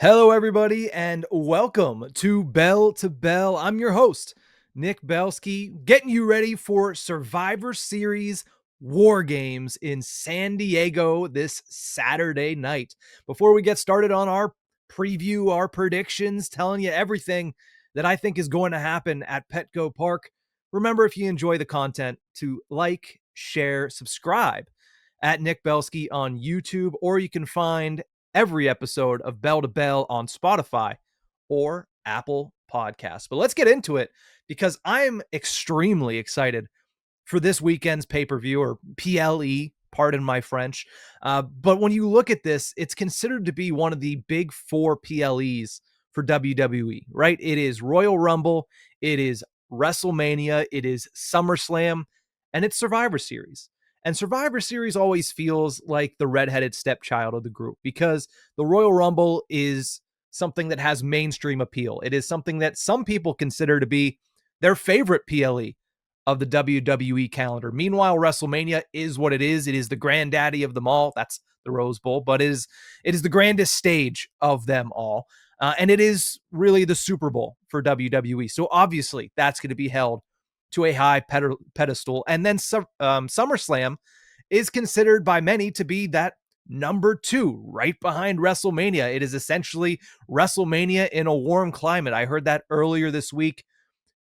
Hello, everybody, and welcome to Bell to Bell. I'm your host, Nick Belsky, getting you ready for Survivor Series War Games in San Diego this Saturday night. Before we get started on our preview, our predictions, telling you everything that I think is going to happen at Petco Park, remember, if you enjoy the content, to like, share, subscribe at Nick Belsky on YouTube, or you can find every episode of Bell to Bell on Spotify or Apple Podcasts. But let's get into it because I'm extremely excited for this weekend's pay-per-view, or PLE, pardon my French. But when you look at this, it's considered to be one of the big four PLEs for WWE, right? It is Royal Rumble, it is WrestleMania, it is SummerSlam, and it's Survivor Series. And Survivor Series always feels like the redheaded stepchild of the group because the Royal Rumble is something that has mainstream appeal. It is something that some people consider to be their favorite PLE of the WWE calendar. Meanwhile, WrestleMania is what it is. It is the granddaddy of them all. That's the Rose Bowl, but it is the grandest stage of them all. And it is really the Super Bowl for WWE. So obviously that's going to be held to a high pedestal. And then SummerSlam is considered by many to be that number two, right behind WrestleMania. It is essentially WrestleMania in a warm climate. I heard that earlier this week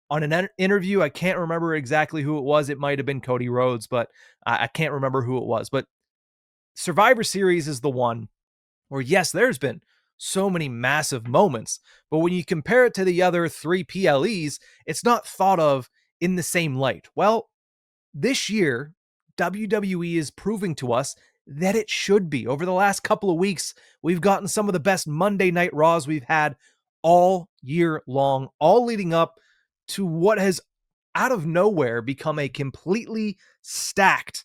on an interview. I can't remember exactly who it was. It might have been Cody Rhodes, but I can't remember who it was. But Survivor Series is the one where, yes, there's been so many massive moments, but when you compare it to the other three PLEs, it's not thought of in the same light. Well, this year, WWE is proving to us that it should be. Over the last couple of weeks, we've gotten some of the best Monday Night Raws we've had all year long, all leading up to what has out of nowhere become a completely stacked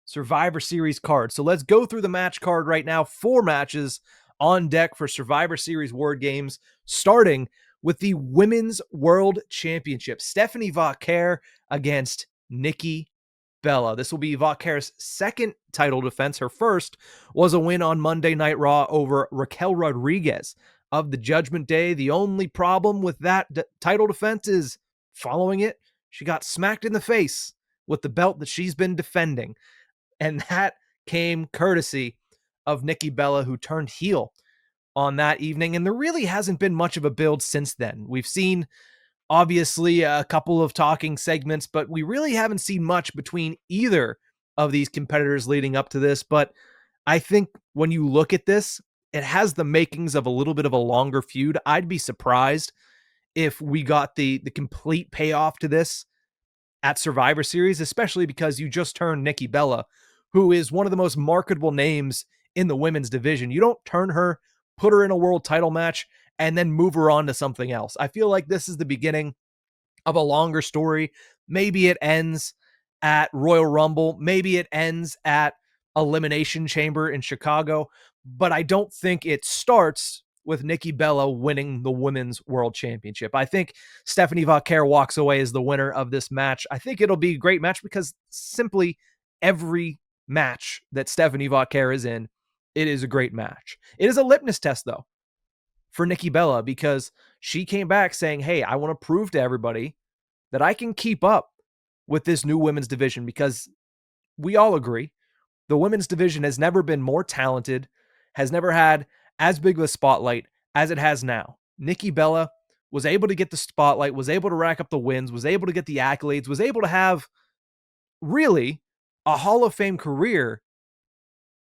Survivor Series card. So let's go through the match card right now. 4 matches on deck for Survivor Series War Games, starting with the Women's World Championship. Stephanie Vauquer against Nikki Bella. This will be Vauquer's second title defense. Her first was a win on Monday Night Raw over Raquel Rodriguez of the Judgment Day. The only problem with that title defense is following it, she got smacked in the face with the belt that she's been defending. And that came courtesy of Nikki Bella, who turned heel on that evening. And there really hasn't been much of a build since then. We've seen, obviously, a couple of talking segments, but we really haven't seen much between either of these competitors leading up to this. But I think when you look at this, it has the makings of a little bit of a longer feud. I'd be surprised if we got the complete payoff to this at Survivor Series, especially because you just turned Nikki Bella, who is one of the most marketable names in the women's division. You don't turn her, put her in a world title match, and then move her on to something else. I feel like this is the beginning of a longer story. Maybe it ends at Royal Rumble. Maybe it ends at Elimination Chamber in Chicago. But I don't think it starts with Nikki Bella winning the Women's World Championship. I think Stephanie Vauquer walks away as the winner of this match. I think it'll be a great match because simply every match that Stephanie Vauquer is in, it is a great match. It is a litmus test, though, for Nikki Bella, because she came back saying, hey, I want to prove to everybody that I can keep up with this new women's division, because we all agree the women's division has never been more talented, has never had as big of a spotlight as it has now. Nikki Bella was able to get the spotlight, was able to rack up the wins, was able to get the accolades, was able to have really a Hall of Fame career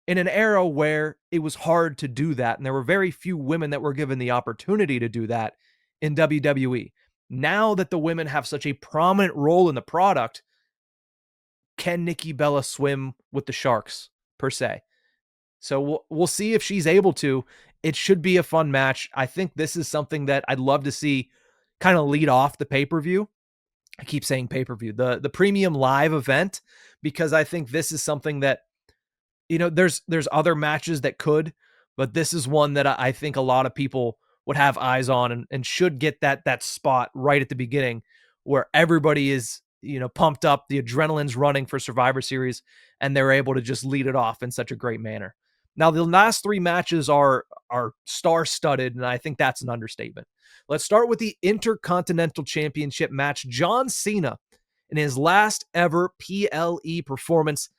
in an era where it was hard to do that. And there were very few women that were given the opportunity to do that in WWE. Now that the women have such a prominent role in the product, can Nikki Bella swim with the sharks, per se? So we'll see if she's able to. It should be a fun match. I think this is something that I'd love to see kind of lead off the pay-per-view. I keep saying pay-per-view, the premium live event, because I think this is something that, there's other matches that could, but this is one that I think a lot of people would have eyes on and should get that spot right at the beginning where everybody is, pumped up, the adrenaline's running for Survivor Series, and they're able to just lead it off in such a great manner. Now, the last three matches are star-studded, and I think that's an understatement. Let's start with the Intercontinental Championship match. John Cena, in his last ever PLE performance,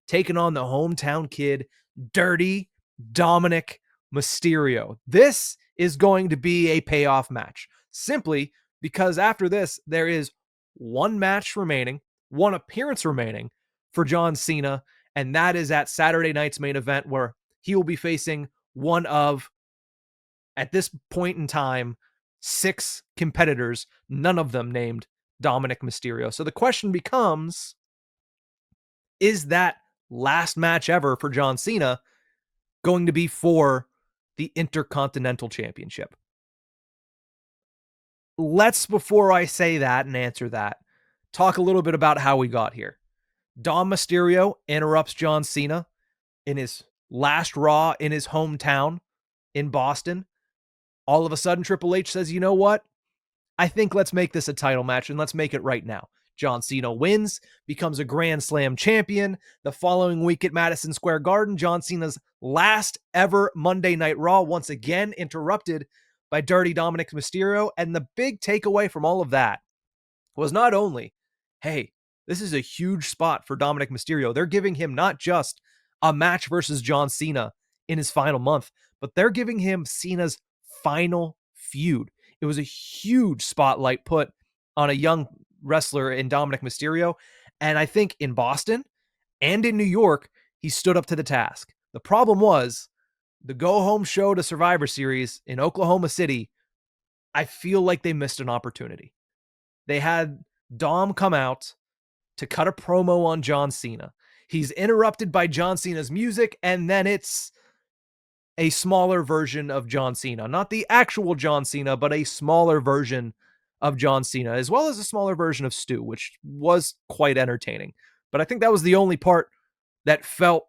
taking on the hometown kid, Dirty Dominik Mysterio. This is going to be a payoff match, simply because after this, there is one match remaining, one appearance remaining for John Cena, and that is at Saturday night's main event, where he will be facing one of, at this point in time, 6 competitors, none of them named Dominik Mysterio. So the question becomes, is that last match ever for John Cena going to be for the Intercontinental Championship? Let's, before I say that and answer that, talk a little bit about how we got here. Dom Mysterio interrupts John Cena in his last Raw in his hometown in Boston. All of a sudden, Triple H says, you know what? I think let's make this a title match, and let's make it right now. John Cena wins, becomes a Grand Slam champion. The following week at Madison Square Garden, John Cena's last ever Monday Night Raw, once again interrupted by Dirty Dominik Mysterio. And the big takeaway from all of that was not only, hey, this is a huge spot for Dominik Mysterio. They're giving him not just a match versus John Cena in his final month, but they're giving him Cena's final feud. It was a huge spotlight put on a young wrestler in Dominik Mysterio. And I think in Boston and in New York, he stood up to the task. The problem was the go-home show to Survivor Series in Oklahoma City. I feel like they missed an opportunity. They had Dom come out to cut a promo on John Cena. He's interrupted by John Cena's music, and then it's a smaller version of John Cena. Not the actual John Cena, but a smaller version of John Cena, as well as a smaller version of Stu, which was quite entertaining. But I think that was the only part that felt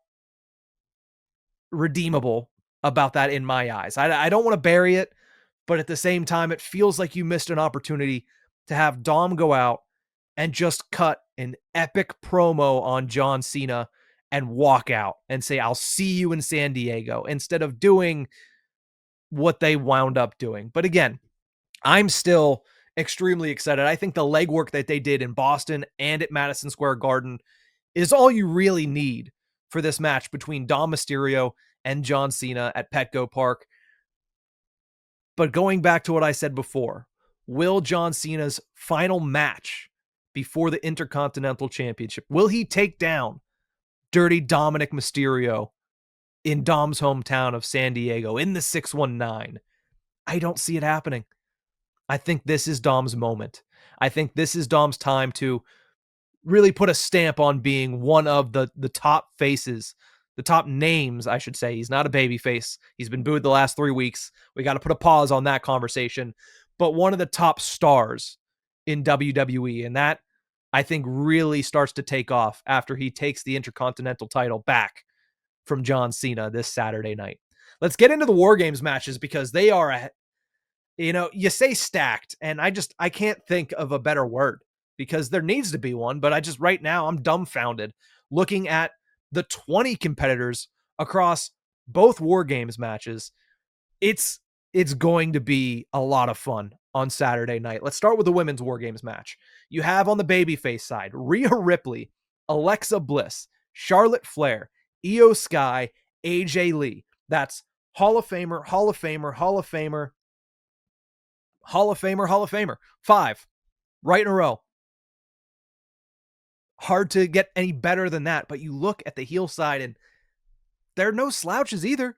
redeemable about that in my eyes. I don't want to bury it, but at the same time, it feels like you missed an opportunity to have Dom go out and just cut an epic promo on John Cena and walk out and say, I'll see you in San Diego, instead of doing what they wound up doing. But again, I'm still extremely excited. I think the legwork that they did in Boston and at Madison Square Garden is all you really need for this match between Dom Mysterio and John Cena at Petco Park. But going back to what I said before, will John Cena's final match before the Intercontinental Championship, will he take down Dirty Dominik Mysterio in Dom's hometown of San Diego in the 619? I don't see it happening. I think this is Dom's moment. I think this is Dom's time to really put a stamp on being one of the top faces, the top names, I should say. He's not a baby face. He's been booed the last 3 weeks. We got to put a pause on that conversation. But one of the top stars in WWE, and that, I think, really starts to take off after he takes the Intercontinental title back from John Cena this Saturday night. Let's get into the War Games matches, because they are, you say stacked, and I can't think of a better word, because there needs to be one, but right now, I'm dumbfounded looking at the 20 competitors across both War Games matches. It's going to be a lot of fun on Saturday night. Let's start with the women's War Games match. You have on the babyface side, Rhea Ripley, Alexa Bliss, Charlotte Flair, Io Sky, AJ Lee. That's Hall of Famer, Hall of Famer, Hall of Famer, Hall of Famer, Hall of Famer. 5, right in a row. Hard to get any better than that, but you look at the heel side and there are no slouches either.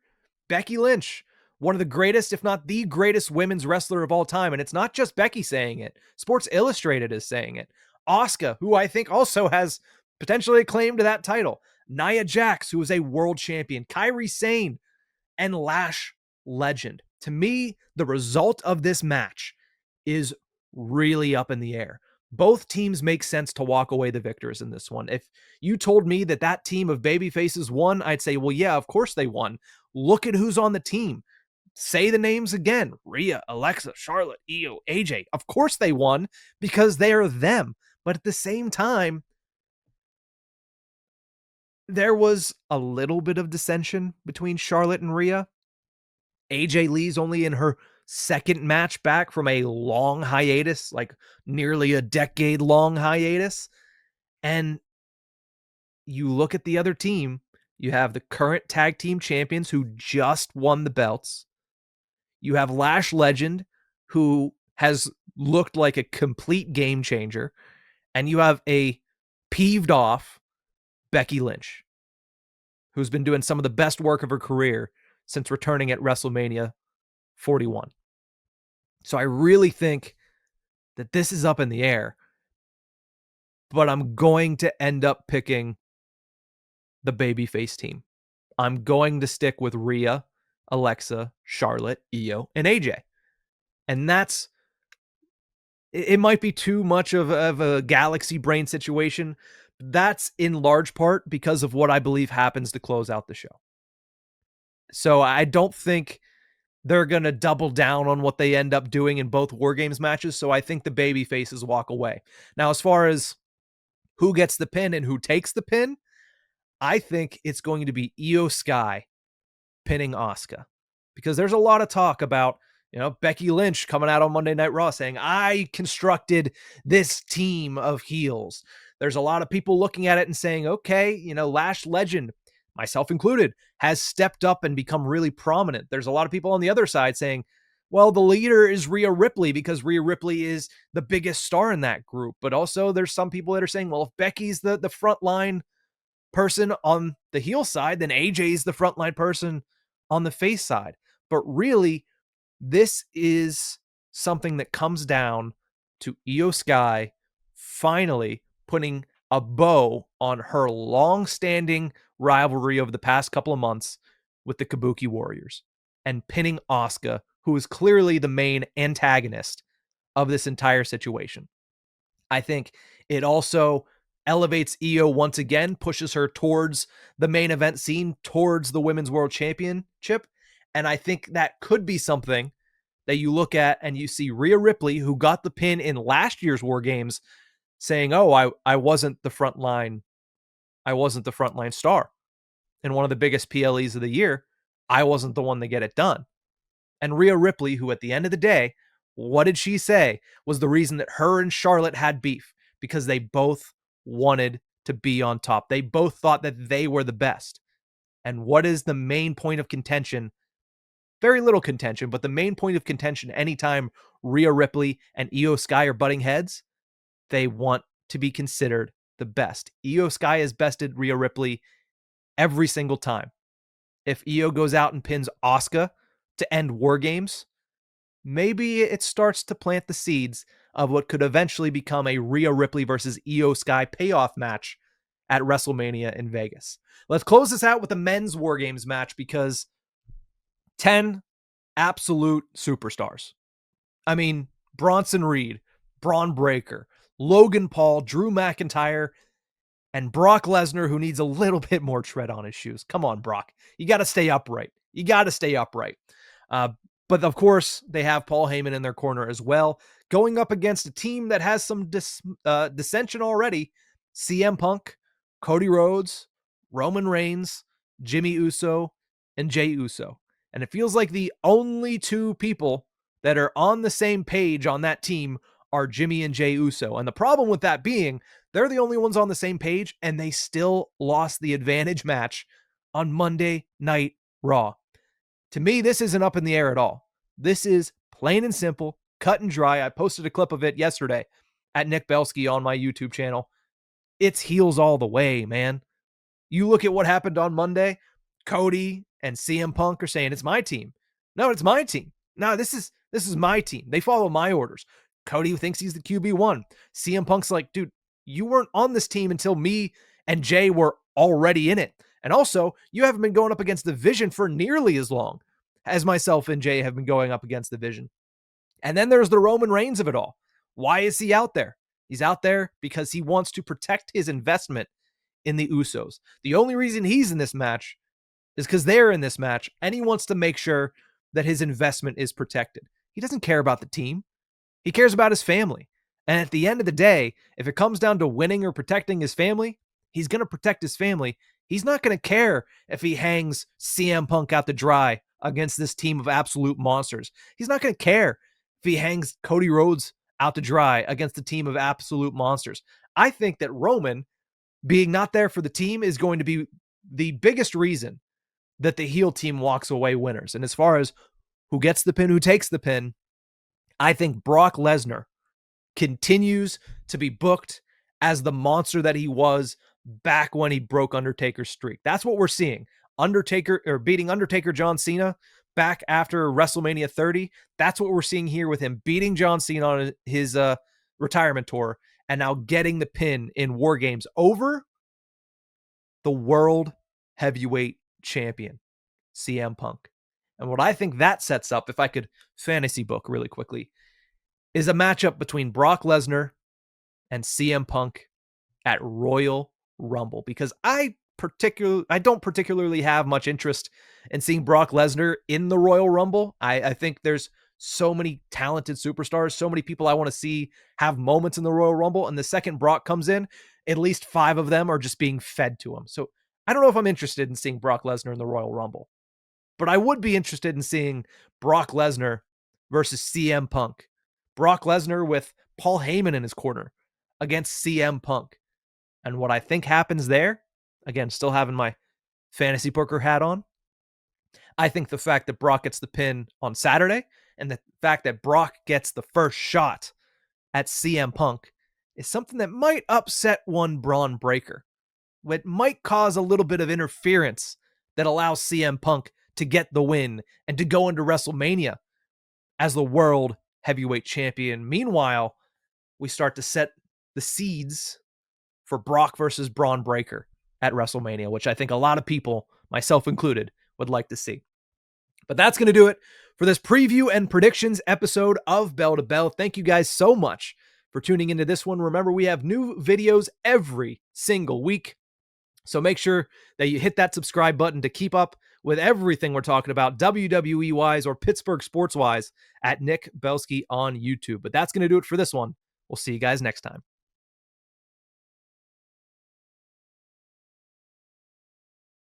Becky Lynch, one of the greatest, if not the greatest women's wrestler of all time. And it's not just Becky saying it. Sports Illustrated is saying it. Asuka, who I think also has potentially a claim to that title. Nia Jax, who is a world champion. Kairi Sane, and Lash Legend. To me, the result of this match is really up in the air. Both teams make sense to walk away the victors in this one. If you told me that team of babyfaces won, I'd say, well, yeah, of course they won. Look at who's on the team. Say the names again. Rhea, Alexa, Charlotte, Io, AJ. Of course they won, because they are them. But at the same time, There was a little bit of dissension between Charlotte and Rhea. AJ Lee's only in her second match back from a long hiatus, like nearly a decade long hiatus. And you look at the other team, you have the current tag team champions who just won the belts. You have Lash Legend, who has looked like a complete game changer. And you have a peeved off Becky Lynch, who's been doing some of the best work of her career since returning at WrestleMania 41. So I really think that this is up in the air, but I'm going to end up picking the babyface team. I'm going to stick with Rhea, Alexa, Charlotte, Io, and AJ. And that's, it might be too much of a galaxy brain situation. That's in large part because of what I believe happens to close out the show. So I don't think they're going to double down on what they end up doing in both War Games matches. So I think the baby faces walk away. Now, as far as who gets the pin and who takes the pin, I think it's going to be Io Sky pinning Asuka, because there's a lot of talk about, Becky Lynch coming out on Monday Night Raw saying, I constructed this team of heels. There's a lot of people looking at it and saying, okay, Lash Legend, myself included, has stepped up and become really prominent. There's a lot of people on the other side saying, well, the leader is Rhea Ripley because Rhea Ripley is the biggest star in that group. But also there's some people that are saying, well, if Becky's the frontline person on the heel side, then AJ's the frontline person on the face side. But really, this is something that comes down to Io Sky finally putting a bow on her long-standing rivalry over the past couple of months with the Kabuki Warriors and pinning Asuka, who is clearly the main antagonist of this entire situation. I think it also elevates Io once again, pushes her towards the main event scene, towards the Women's World Championship. And I think that could be something that you look at and you see Rhea Ripley, who got the pin in last year's War Games, saying, oh, I wasn't the frontline. I wasn't the frontline star in one of the biggest PLEs of the year. I wasn't the one to get it done. And Rhea Ripley, who at the end of the day, what did she say was the reason that her and Charlotte had beef? Because they both wanted to be on top. They both thought that they were the best. And what is the main point of contention? Very little contention, but the main point of contention anytime Rhea Ripley and Io Sky are butting heads, they want to be considered the best. Io Sky has bested Rhea Ripley every single time. If Io goes out and pins Asuka to end War Games, maybe it starts to plant the seeds of what could eventually become a Rhea Ripley versus Io Sky payoff match at WrestleMania in Vegas. Let's close this out with a men's War Games match, because 10 absolute superstars. I mean, Bronson Reed, Braun Breaker, Logan Paul, Drew McIntyre, and Brock Lesnar, who needs a little bit more tread on his shoes. Come on, Brock. You got to stay upright. You got to stay upright. But of course, they have Paul Heyman in their corner as well, going up against a team that has some dissension already. CM Punk, Cody Rhodes, Roman Reigns, Jimmy Uso, and Jey Uso. And it feels like the only two people that are on the same page on that team are Jimmy and Jey Uso. And the problem with that being, they're the only ones on the same page, and they still lost the advantage match on Monday Night Raw. To me, this isn't up in the air at all. This is plain and simple, cut and dry. I posted a clip of it yesterday at Nick Belsky on my YouTube channel. It's heels all the way, man. You look at what happened on Monday. Cody and CM Punk are saying, it's my team. No, it's my team. No, this is my team. They follow my orders. Cody thinks he's the QB1. CM Punk's like, dude, you weren't on this team until me and Jay were already in it. And also, you haven't been going up against the Vision for nearly as long as myself and Jay have been going up against the Vision. And then there's the Roman Reigns of it all. Why is he out there? He's out there because he wants to protect his investment in the Usos. The only reason he's in this match is because they're in this match, and he wants to make sure that his investment is protected. He doesn't care about the team. He cares about his family. And at the end of the day, if it comes down to winning or protecting his family, he's going to protect his family, He's not going to care if he hangs CM Punk out to dry against this team of absolute monsters. He's not going to care if he hangs Cody Rhodes out to dry against a team of absolute monsters. I think that Roman being not there for the team is going to be the biggest reason that the heel team walks away winners. And as far as who gets the pin, who takes the pin, I think Brock Lesnar continues to be booked as the monster that he was back when he broke Undertaker's streak. That's what we're seeing. Beating Undertaker John Cena back after WrestleMania 30. That's what we're seeing here with him beating John Cena on his retirement tour and now getting the pin in War Games over the World Heavyweight Champion, CM Punk. And what I think that sets up, if I could fantasy book really quickly, is a matchup between Brock Lesnar and CM Punk at Royal Rumble, because I don't particularly have much interest in seeing Brock Lesnar in the Royal Rumble. I think there's so many talented superstars, so many people I want to see have moments in the Royal Rumble, and the second Brock comes in, at least 5 of them are just being fed to him. So I don't know if I'm interested in seeing Brock Lesnar in the Royal Rumble, but I would be interested in seeing Brock Lesnar versus CM Punk. Brock Lesnar with Paul Heyman in his corner against CM Punk. And what I think happens there, again, still having my fantasy poker hat on, I think the fact that Brock gets the pin on Saturday and the fact that Brock gets the first shot at CM Punk is something that might upset one Braun Breaker. It might cause a little bit of interference that allows CM Punk to get the win and to go into WrestleMania as the World Heavyweight Champion. Meanwhile, we start to set the seeds for Brock versus Braun Breaker at WrestleMania, which I think a lot of people, myself included, would like to see. But that's going to do it for this preview and predictions episode of Bell to Bell. Thank you guys so much for tuning into this one. Remember, we have new videos every single week, so make sure that you hit that subscribe button to keep up with everything we're talking about, WWE-wise or Pittsburgh sports-wise, at Nick Belsky on YouTube. But that's going to do it for this one. We'll see you guys next time.